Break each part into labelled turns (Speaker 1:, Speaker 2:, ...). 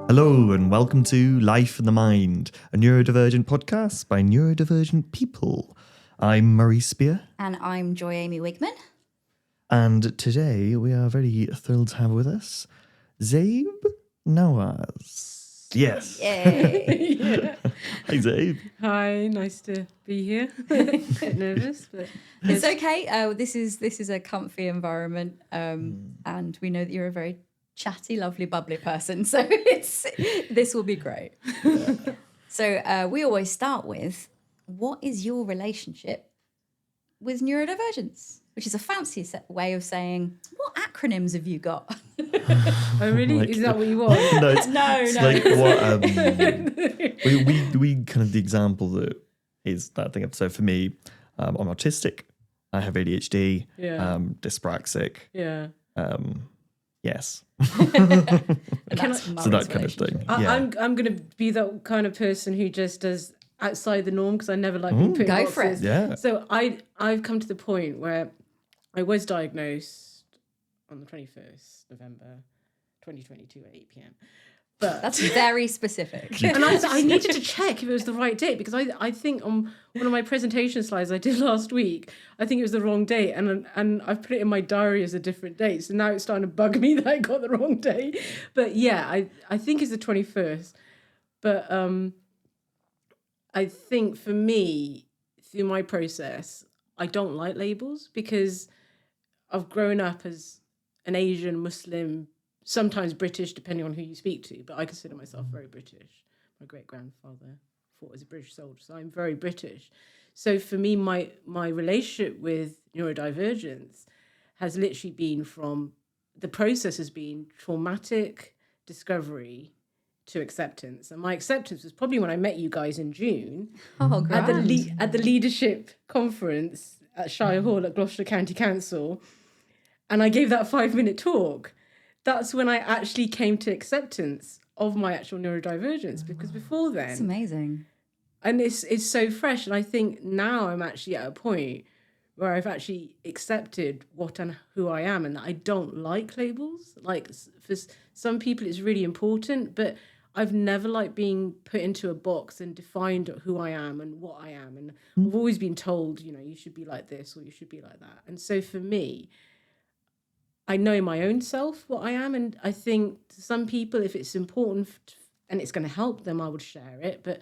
Speaker 1: Hello and welcome to Life in the Mind, a neurodivergent podcast by neurodivergent people. I'm Murray Spear.
Speaker 2: And I'm Joy Amy Wigman.
Speaker 1: And today we are very thrilled to have with us Zabe Nawaz. Yes.
Speaker 2: Yay.
Speaker 3: Yeah.
Speaker 1: Hi Zabe.
Speaker 3: Hi, nice to be here. Bit nervous, but
Speaker 2: It's okay. This is a comfy environment, and we know that you're a very chatty, lovely, bubbly person. So this will be great. So we always start with, what is your relationship with neurodivergence? Which is a fancy way of saying, what acronyms have you got?
Speaker 3: Oh, really?
Speaker 1: Like-
Speaker 3: Is that what you want?
Speaker 1: No, it's,
Speaker 2: No,
Speaker 1: it's
Speaker 2: no.
Speaker 1: like what we kind of the example that is that thing. So for me, I'm autistic. I have ADHD.
Speaker 3: Yeah.
Speaker 1: Dyspraxic.
Speaker 3: Yeah.
Speaker 1: Yes.
Speaker 2: And
Speaker 3: Can
Speaker 2: that's
Speaker 3: I-
Speaker 2: Murray's
Speaker 1: So that kind of thing.
Speaker 2: relationship.
Speaker 1: Yeah.
Speaker 3: I'm going to be that kind of person who just does outside the norm because I never like being put in
Speaker 2: Go for it.
Speaker 3: boxes.
Speaker 1: Yeah.
Speaker 3: So I've come to the point where I was diagnosed on the 21st November 2022 at 8 p.m. But
Speaker 2: That's very specific.
Speaker 3: and I needed to check if it was the right date because I think on one of my presentation slides I did last week, I think it was the wrong date and I've put it in my diary as a different date. So now it's starting to bug me that I got the wrong date. But yeah, I think it's the 21st. But I think for me, through my process, I don't like labels because I've grown up as an Asian Muslim, sometimes British, depending on who you speak to, but I consider myself very British. My great-grandfather fought as a British soldier, so I'm very British. So for me, my relationship with neurodivergence has literally been from, the process has been traumatic discovery to acceptance. And my acceptance was probably when I met you guys in June
Speaker 2: Oh,
Speaker 3: at
Speaker 2: great.
Speaker 3: at the leadership conference at Shire Hall at Gloucester County Council. And I gave that 5-minute talk. That's when I actually came to acceptance of my actual neurodivergence, because before
Speaker 2: It's
Speaker 3: then,
Speaker 2: amazing.
Speaker 3: and it's so fresh. And I think now I'm actually at a point where I've actually accepted what and who I am, and that I don't like labels. Like for some people, it's really important, but I've never liked being put into a box and defined who I am and what I am. And I've always been told, you should be like this or you should be like that. And so for me, I know my own self, what I am. And I think to some people, if it's important and it's going to help them, I would share it. But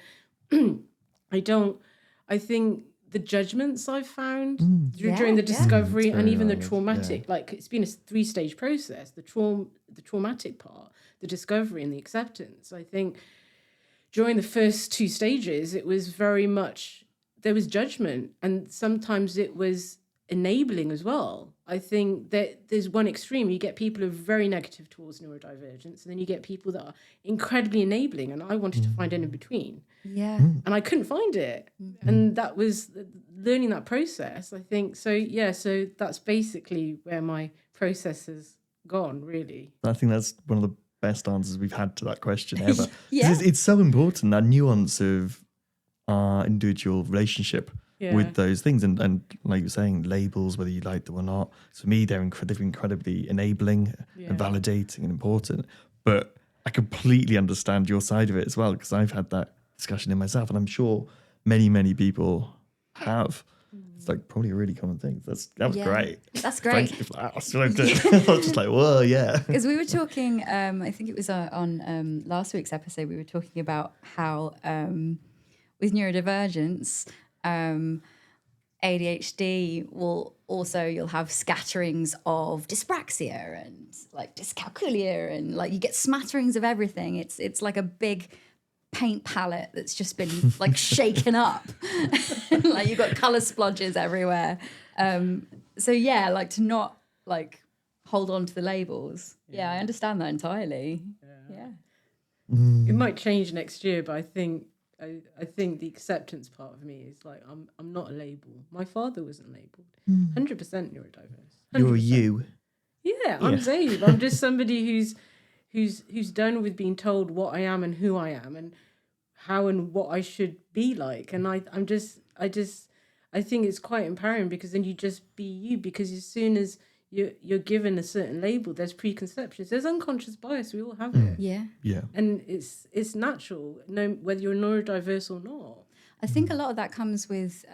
Speaker 3: I think the judgments I've found during the discovery and even the traumatic, like it's been a 3-stage process, the traumatic part, the discovery and the acceptance. I think during the first 2 stages, it was very much, there was judgment and sometimes it was enabling as well. I think that there's one extreme. You get people who are very negative towards neurodivergence, and then you get people that are incredibly enabling, and I wanted to find an in between.
Speaker 2: Yeah.
Speaker 3: And I couldn't find it. And that was learning that process, I think. So, yeah, so that's basically where my process has gone, really.
Speaker 1: I think that's one of the best answers we've had to that question ever. 'Cause
Speaker 2: Yeah.
Speaker 1: it's so important, that nuance of our individual relationship with those things. And like you're saying, labels, whether you like them or not, for me, they're incredibly enabling and validating and important. But I completely understand your side of it as well, because I've had that discussion in myself, and I'm sure many, many people have. It's like probably a really common thing. That was
Speaker 2: Yeah.
Speaker 1: great.
Speaker 2: That's great.
Speaker 1: Thank you for that. That's what I did. I was just like, whoa, yeah.
Speaker 2: Because we were talking, I think it was on last week's episode, we were talking about how with neurodivergence, ADHD will also, you'll have scatterings of dyspraxia and like dyscalculia, and like you get smatterings of everything. It's like a big paint palette that's just been like shaken up. Like you've got colour splodges everywhere. So yeah, like to not like hold on to the labels. Yeah, I understand that entirely. Yeah.
Speaker 3: It might change next year, but I think the acceptance part of me is like, I'm not a label. My father wasn't labelled. 100% neurodiverse. 100%.
Speaker 1: You're you.
Speaker 3: Yeah, I'm Zabe. I'm just somebody who's done with being told what I am and who I am and how and what I should be like. And I think it's quite empowering, because then you just be you, because as soon as you're given a certain label. There's preconceptions. There's unconscious bias. We all have it.
Speaker 2: Yeah.
Speaker 3: And it's natural, no, whether you're neurodiverse or not.
Speaker 2: I think a lot of that comes with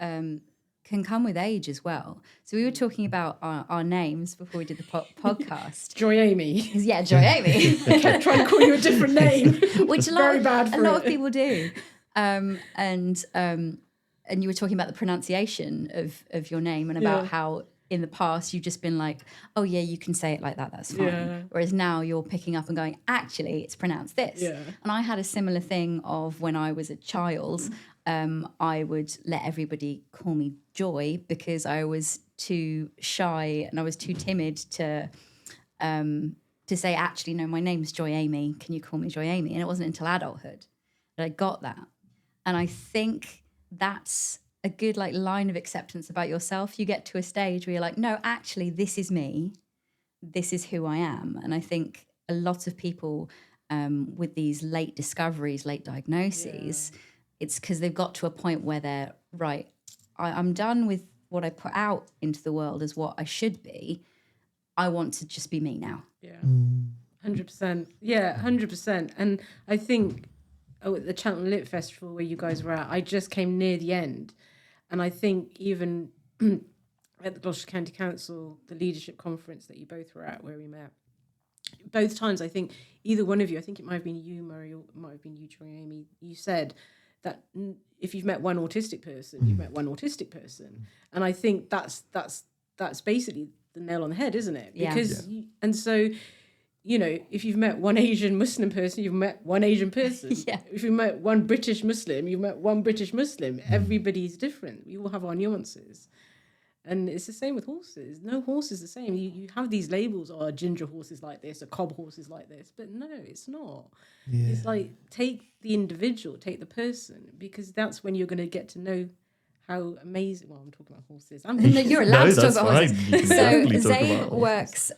Speaker 2: can come with age as well. So we were talking about our names before we did the podcast.
Speaker 3: Joy Amy.
Speaker 2: Yeah, Joy Amy.
Speaker 3: I kept trying to call you a different name,
Speaker 2: which a lot of people do. And you were talking about the pronunciation of your name and about how in the past you've just been like, oh yeah, you can say it like that, that's fine. Yeah. Whereas now you're picking up and going, actually, it's pronounced this. Yeah. And I had a similar thing of when I was a child, I would let everybody call me Joy because I was too shy and I was too timid to say, actually, no, my name's Joy Amy. Can you call me Joy Amy? And it wasn't until adulthood that I got that. And I think that's a good line of acceptance about yourself. You get to a stage where you're like, no, actually, this is me. This is who I am. And I think a lot of people with these late discoveries, late diagnoses, it's because they've got to a point where they're, right, I'm done with what I put out into the world as what I should be. I want to just be me now.
Speaker 3: Yeah, 100%. Yeah, 100%. And I think at the Cheltenham Lit Festival where you guys were at, I just came near the end. And I think even at the Gloucester County Council, the leadership conference that you both were at where we met, both times I think either one of you, I think it might have been you, Murray, or it might have been you, Joy Amy, you said that if you've met one autistic person, you've met one autistic person. And I think that's basically the nail on the head, isn't it? Because and so, you know, if you've met one Asian Muslim person, you've met one Asian person. If you've met one British Muslim, you've met one British Muslim. Everybody's different. We all have our nuances. And it's the same with horses. No horse is the same. You have these labels, a ginger horse is like this, a cob horse is like this. But no, it's not. Yeah. It's like, take the individual, take the person, because that's when you're going to get to know how amazing. Well, I'm talking about horses.
Speaker 2: You're allowed to talk about horses. So Zayn works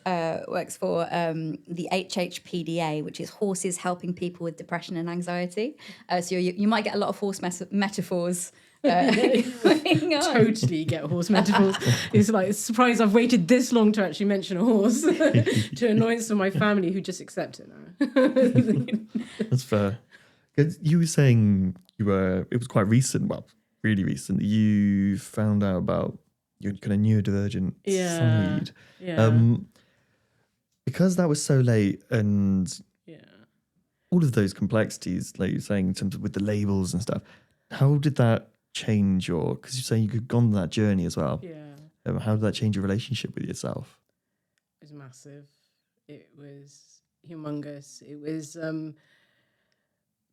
Speaker 2: for the HHPDA, which is Horses Helping People with Depression and Anxiety. So you might get a lot of horse metaphors.
Speaker 3: Totally get horse metaphors. It's like, it's surprised I've waited this long to actually mention a horse to annoyance of my family who just accept it now.
Speaker 1: That's fair. You were saying it was quite recent, well, really recent, you found out about your kind of neurodivergent side. Yeah. Because that was so late and all of those complexities, like you're saying, in terms of with the labels and stuff, how did that change because you're saying you could gone on that journey as well. Yeah. How did that change your relationship with yourself?
Speaker 3: It was massive. It was humongous. It was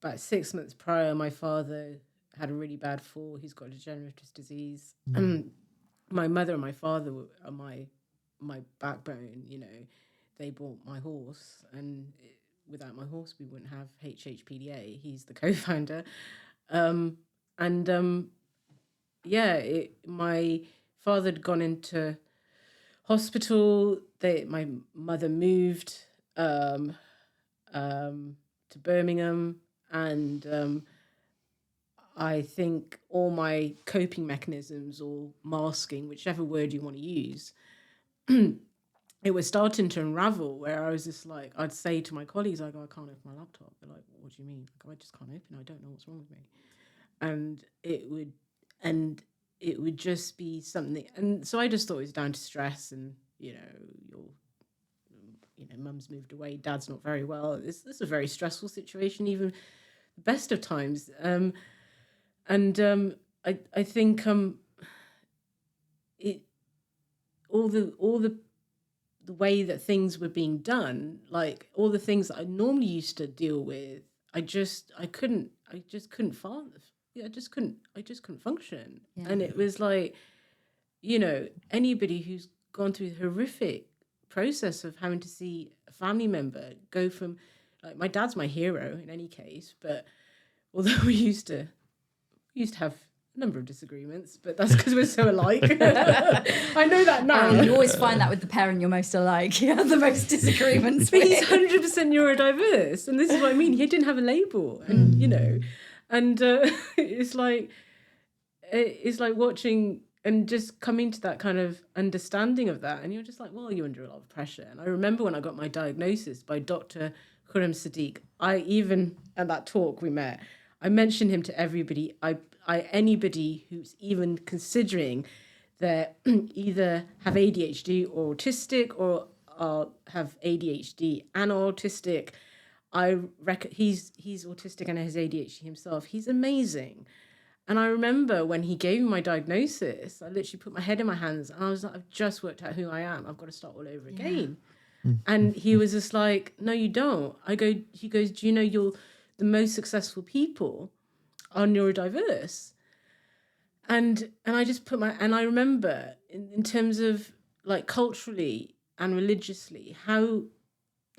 Speaker 3: about 6 months prior, my father had a really bad fall. He's got a degenerative disease. My mother and my father are my backbone, you know. They bought my horse, and without my horse, we wouldn't have HHPDA. He's the co-founder. My father had gone into hospital. My mother moved to Birmingham, and I think all my coping mechanisms or masking, whichever word you want to use, it was starting to unravel, where I was just like, I'd say to my colleagues, I go, I can't open my laptop. They're like, what do you mean? I go, I just can't open it. I don't know what's wrong with me. And it would just be something. And so I just thought it was down to stress and, mum's moved away, dad's not very well. This is a very stressful situation, even the best of times. I think all the way that things were being done, like all the things that I normally used to deal with, I just couldn't function. Yeah. And it was like, anybody who's gone through the horrific process of having to see a family member go from, like, my dad's my hero in any case, but although we used to have a number of disagreements, but that's because we're so alike. I know that now.
Speaker 2: You always find that with the parent you're most alike. You have the most disagreements.
Speaker 3: But he's 100% neurodiverse, and this is what I mean. He didn't have a label, and and it's like watching just coming to that kind of understanding of that. And you're just like, well, you're under a lot of pressure. And I remember when I got my diagnosis by Dr. Khurram Sadiq, I even, at that talk we met, I mentioned him to everybody. Anybody who's even considering that either have ADHD or autistic or have ADHD and autistic, he's autistic and has ADHD himself. He's amazing. And I remember when he gave me my diagnosis, I literally put my head in my hands and I was like, I've just worked out who I am. I've got to start all over again. And he was just like, no, you don't. He goes, do you know the most successful people are neurodiverse? And I just and I remember in terms of like culturally and religiously, how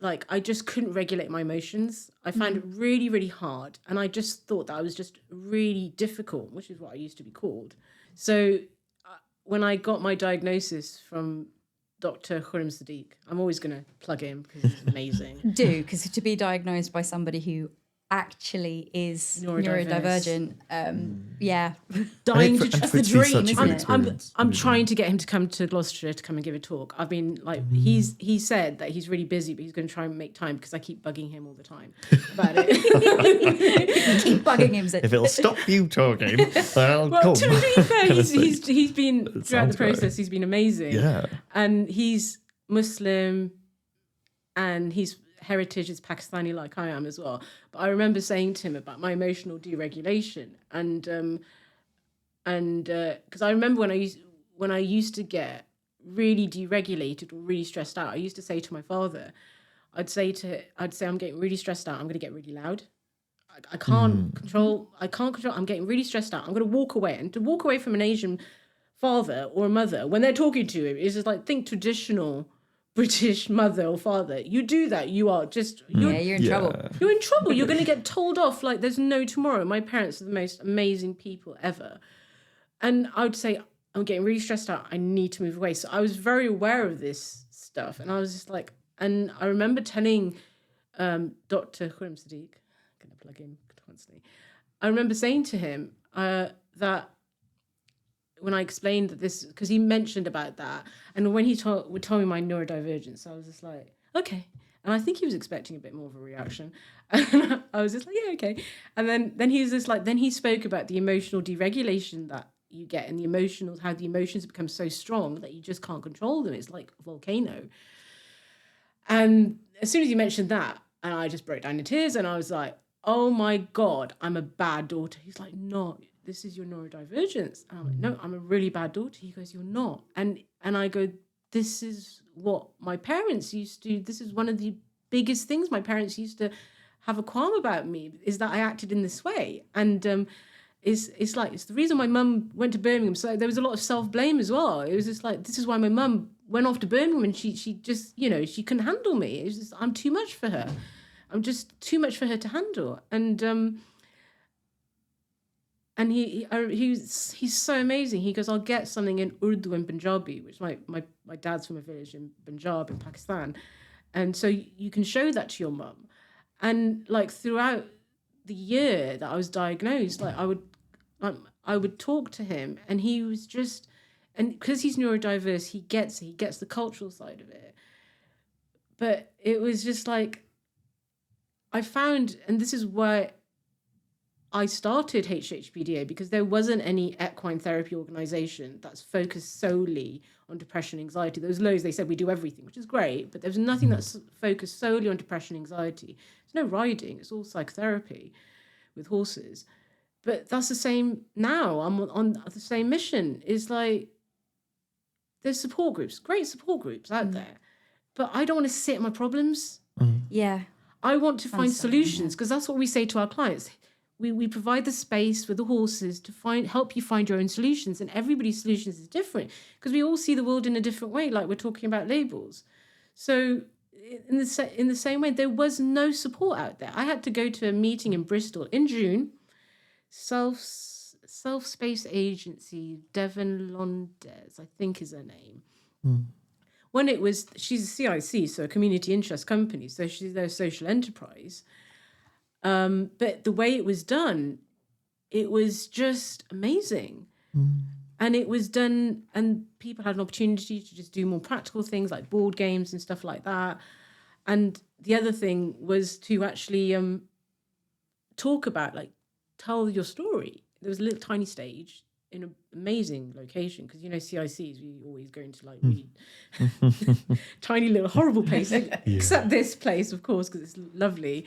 Speaker 3: like I just couldn't regulate my emotions. I found it really, really hard. And I just thought that I was just really difficult, which is what I used to be called. So when I got my diagnosis from Dr. Khurram Sadiq, I'm always going to plug him because he's amazing.
Speaker 2: Because to be diagnosed by somebody who actually is neurodivergent, dying to trust the dream, isn't it?
Speaker 3: I'm trying to get him to come to Gloucestershire to come and give a talk. I've been like, he said that he's really busy, but he's going to try and make time because I keep bugging him all the time about it.
Speaker 2: Keep bugging him.
Speaker 1: If it'll stop you talking, I'll come.
Speaker 3: To be fair, he's been throughout the process.
Speaker 1: Right.
Speaker 3: He's been amazing.
Speaker 1: Yeah,
Speaker 3: and he's Muslim, and his heritage is Pakistani, like I am as well. But I remember saying to him about my emotional deregulation, and because I remember when I used to get really deregulated or really stressed out, I used to say to my father, I'd say I'm getting really stressed out. I'm going to get really loud. I can't control. I'm getting really stressed out. I'm going to walk away. And to walk away from an Asian father or a mother when they're talking to him is just like, think traditional British mother or father. You do that, you are just you're
Speaker 2: in trouble.
Speaker 3: You're in trouble. You're going to get told off like there's no tomorrow. My parents are the most amazing people ever, and I would say, I'm getting really stressed out. I need to move away. So I was very aware of this stuff, and I was just like, and I remember telling Dr. Khurram Sadiq, I'm going to plug in constantly. I remember saying to him that. When I explained that this, because he mentioned about that, and when he told me my neurodivergence, I was just like, okay. And I think he was expecting a bit more of a reaction. And I was just like, yeah, okay. And then he was just like, then he spoke about the emotional deregulation that you get and how the emotions become so strong that you just can't control them. It's like a volcano. And as soon as he mentioned that, and I just broke down in tears, and I was like, oh my God, I'm a bad daughter. He's like, no, this is your neurodivergence. And I'm like, no, I'm a really bad daughter. He goes, you're not. And I go, this is what my parents used to, this is one of the biggest things my parents used to have a qualm about me, is that I acted in this way. And it's the reason my mum went to Birmingham. So there was a lot of self-blame as well. It was just like, this is why my mum went off to Birmingham, and she just, she couldn't handle me. It was just, I'm too much for her. I'm just too much for her to handle. And he's so amazing. He goes, I'll get something in Urdu and Punjabi, which my dad's from a village in Punjab in Pakistan. And so you can show that to your mum. And like throughout the year that I was diagnosed, like I would talk to him, and he was just, and because he's neurodiverse, he gets the cultural side of it. But it was just like, I found, and this is why I started HHPDA, because there wasn't any equine therapy organisation that's focused solely on depression and anxiety. There was loads, they said we do everything, which is great, but there's nothing that's focused solely on depression and anxiety. There's no riding, it's all psychotherapy with horses. But that's the same now. I'm on the same mission. It's like, there's support groups, great support groups out there, but I don't want to sit in my problems.
Speaker 2: Yeah.
Speaker 3: I want to find solutions, because that's what we say to our clients. We provide the space for the horses to help you find your own solutions, and everybody's solutions is different, because we all see the world in a different way, like we're talking about labels. So in the same way, there was no support out there. I had to go to a meeting in Bristol in June, Self-Space Agency, Devon Londes, I think is her name. When she's a CIC, so a community interest company, so she's their social enterprise. But the way it was done, it was just amazing. And it was done, and people had an opportunity to just do more practical things like board games and stuff like that. And the other thing was to actually talk about, like, tell your story. There was a little tiny stage in an amazing location, because, you know, CICs, we always go into like really tiny little horrible places, except this place, of course, because it's lovely.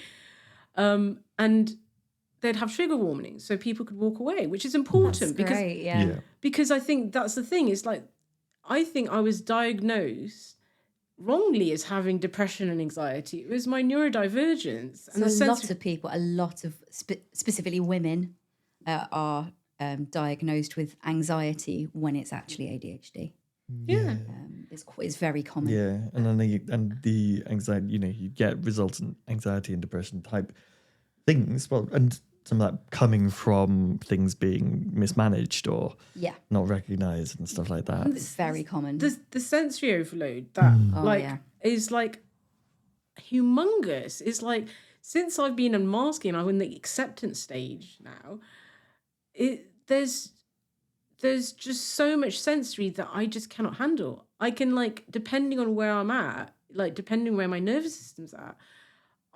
Speaker 3: And they'd have trigger warnings so people could walk away, which is important.
Speaker 2: That's great,
Speaker 3: because I think that's the thing. It's like, I think I was diagnosed wrongly as having depression and anxiety. It was my neurodivergence. And
Speaker 2: so a lot of specifically women are diagnosed with anxiety when it's actually ADHD.
Speaker 3: Yeah.
Speaker 2: It's very common.
Speaker 1: Yeah, and then the anxiety, you know, you get resultant anxiety and depression type things. Well, and some of that coming from things being mismanaged or not recognised and stuff like that.
Speaker 2: It's very common.
Speaker 3: The sensory overload that is like humongous. It's like, since I've been unmasking, I'm in the acceptance stage now. There's just so much sensory that I just cannot handle. I can, like, depending on where I'm at, like depending where my nervous system's at,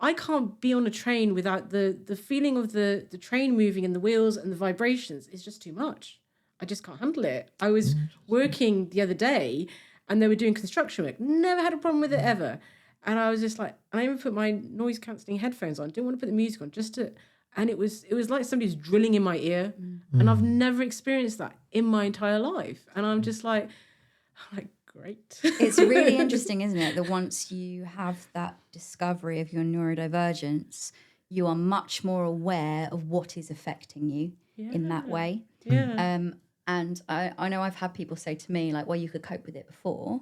Speaker 3: I can't be on a train without the feeling of the train moving and the wheels and the vibrations is just too much. I just can't handle it. I was working the other day and they were doing construction work. Never had a problem with it ever. And I was just like, I even put my noise cancelling headphones on. Didn't want to put the music on, and it was like somebody's drilling in my ear. And I've never experienced that in my entire life. And I'm just like, great.
Speaker 2: It's really interesting, isn't it? That once you have that discovery of your neurodivergence, you are much more aware of what is affecting you in that way.
Speaker 3: Yeah.
Speaker 2: And I know I've had people say to me, like, well, you could cope with it before.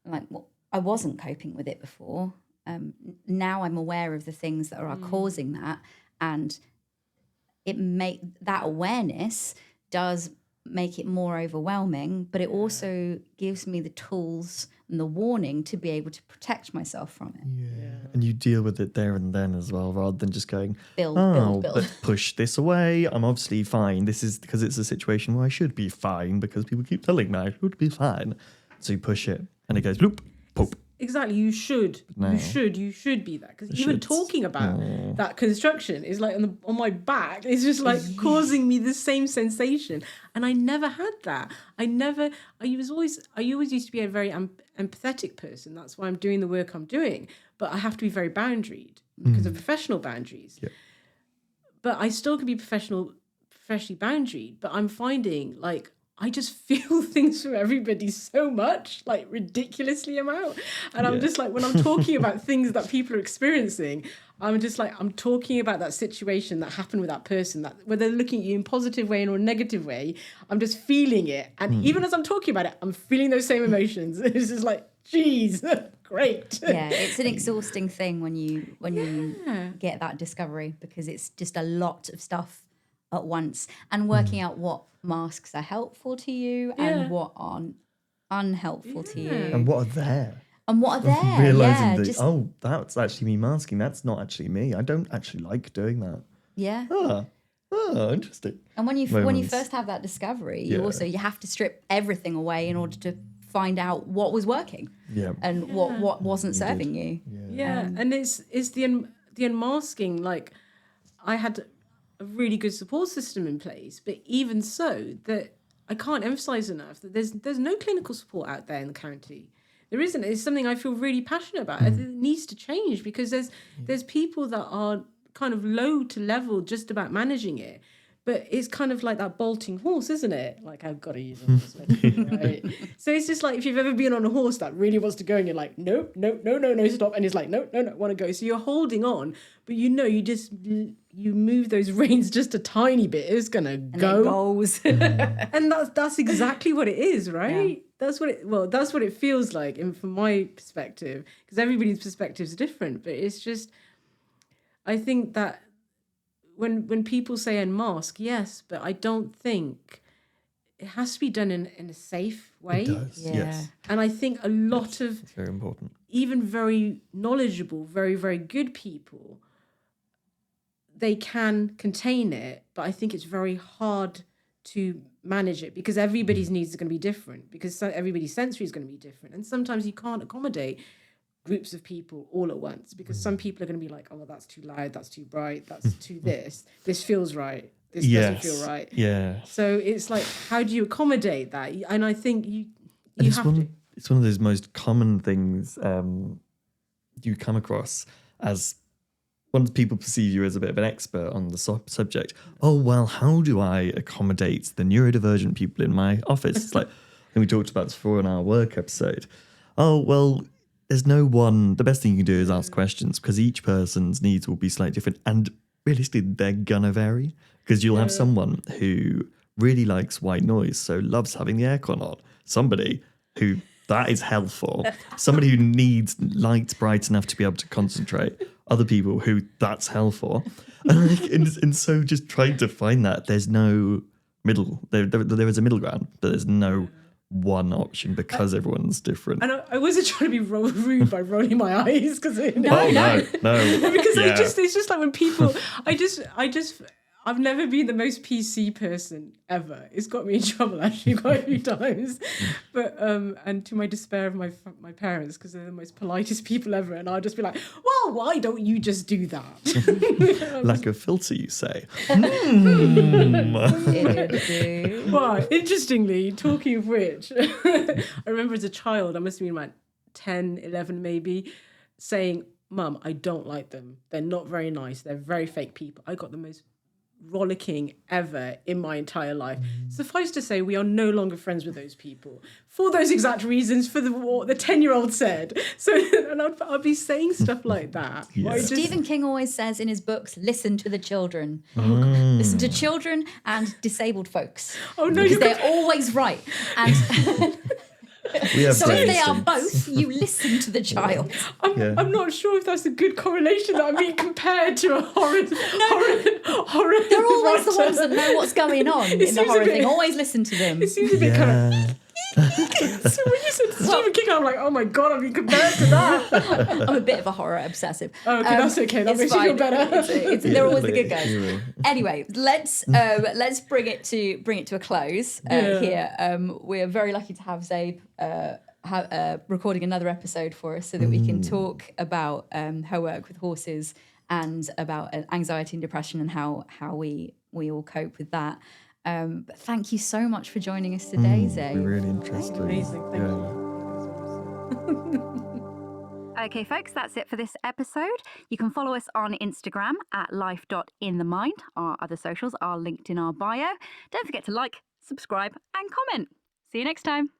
Speaker 2: I'm like, well, I wasn't coping with it before. Now I'm aware of the things that are causing that. And that awareness does make it more overwhelming, but it also gives me the tools and the warning to be able to protect myself from it.
Speaker 1: Yeah. And you deal with it there and then as well, rather than just going,
Speaker 2: build.
Speaker 1: Let's push this away. I'm obviously fine. This is because it's a situation where I should be fine because people keep telling me I should be fine. So you push it and it goes bloop, poop.
Speaker 3: Exactly, you should.
Speaker 1: No.
Speaker 3: You should be that. Because even talking about that construction is like on my back. It's just like causing me the same sensation. And I never had that. I always used to be a very empathetic person. That's why I'm doing the work I'm doing. But I have to be very boundaried because of professional boundaries.
Speaker 1: Yeah.
Speaker 3: But I still can be professionally boundaried. But I'm finding, like, I just feel things from everybody so much, like ridiculously amount. And I'm just like, when I'm talking about things that people are experiencing, I'm just like, I'm talking about that situation that happened with that person, that whether they're looking at you in a positive way or a negative way, I'm just feeling it. And even as I'm talking about it, I'm feeling those same emotions. It's just like, geez, great.
Speaker 2: Yeah, it's an exhausting thing when you get that discovery, because it's just a lot of stuff at once, and working out what masks are helpful to you and what aren't unhelpful to you,
Speaker 1: and what are there.
Speaker 2: Realizing
Speaker 1: that, that's actually me masking. That's not actually me. I don't actually like doing that.
Speaker 2: Yeah.
Speaker 1: Interesting.
Speaker 2: And when you first have that discovery, you have to strip everything away in order to find out what was working.
Speaker 1: Yeah.
Speaker 2: And what wasn't serving you.
Speaker 3: Yeah. And it's the unmasking. Like, I had a really good support system in place, but even so, that I can't emphasize enough that there's no clinical support out there in the county. There isn't. It's something I feel really passionate about. It needs to change, because there's people that are kind of low to level just about managing it, but it's kind of like that bolting horse, isn't it? Like, I've got to use a horse, right? So it's just like, if you've ever been on a horse that really wants to go and you're like, no, stop, and it's like, no, want to go. So you're holding on, but you move those reins just a tiny bit, it's gonna go.
Speaker 2: It goes.
Speaker 3: And that's exactly what it is, right? Yeah. That's what it feels like, and from my perspective, because everybody's perspective is different. But it's just, I think that when people say unmask, yes, but I don't think it has to be done in a safe way.
Speaker 1: It does, yes.
Speaker 3: And I think a lot of
Speaker 1: it's very important,
Speaker 3: even very knowledgeable, very, very good people, they can contain it, but I think it's very hard to manage it, because everybody's needs are going to be different, because everybody's sensory is going to be different. And sometimes you can't accommodate groups of people all at once, because some people are going to be like, oh, well, that's too loud, that's too bright, that's too this feels right, this doesn't feel right.
Speaker 1: Yeah.
Speaker 3: So it's like, how do you accommodate that? And I think you have to.
Speaker 1: It's one of those most common things you come across, as once people perceive you as a bit of an expert on the subject. Oh, well, how do I accommodate the neurodivergent people in my office? It's like, and we talked about this before in our work episode. Oh, well, there's no one. The best thing you can do is ask questions, because each person's needs will be slightly different. And realistically, they're going to vary, because you'll have someone who really likes white noise, so loves having the aircon on. Somebody who that is hell for. Somebody who needs lights bright enough to be able to concentrate. Other people who that's hell for. And so just trying to find that, there's no middle. There is a middle ground, but there's no one option, because everyone's different.
Speaker 3: And I wasn't trying to be rude by rolling my eyes, because
Speaker 1: no.
Speaker 3: Because it's just like when people, I've never been the most PC person ever. It's got me in trouble actually quite a few times. But and to my despair of my parents, because they're the most politest people ever, and I'll just be like, well, why don't you just do that?
Speaker 1: Lack of filter, you say.
Speaker 3: Well, interestingly, talking of which, I remember as a child, I must have been about 10, 11 maybe, saying, Mum, I don't like them. They're not very nice. They're very fake people. I got the most rollicking ever in my entire life. Suffice to say, we are no longer friends with those people for those exact reasons, for what the 10-year-old said. So, and I'd be saying stuff like that.
Speaker 1: Yeah.
Speaker 2: Stephen King always says in his books, listen to the children. Listen to children and disabled folks.
Speaker 3: Oh no,
Speaker 2: because they're always right. And so if they are both, you listen to the child.
Speaker 3: I'm not sure if that's a good correlation that I'm being compared to a horror.
Speaker 2: They're always the ones that know what's going on in the horror thing. Always listen to them.
Speaker 3: It seems a bit kind of. So when you said Stephen King, I'm like, oh my God, I'm being compared to that.
Speaker 2: I'm a bit of a horror obsessive.
Speaker 3: Oh, okay, that's okay. That makes you feel better.
Speaker 2: They're always the good guys. Anyway, let's bring it to a close here. We're very lucky to have Zabe recording another episode for us, so that we can talk about her work with horses and about anxiety and depression and how we all cope with that. But thank you so much for joining us today, Zabe.
Speaker 1: We're really interested.
Speaker 3: Amazing. Thank you.
Speaker 2: Okay, folks, that's it for this episode. You can follow us on Instagram at life.inthemind. Our other socials are linked in our bio. Don't forget to like, subscribe, and comment. See you next time.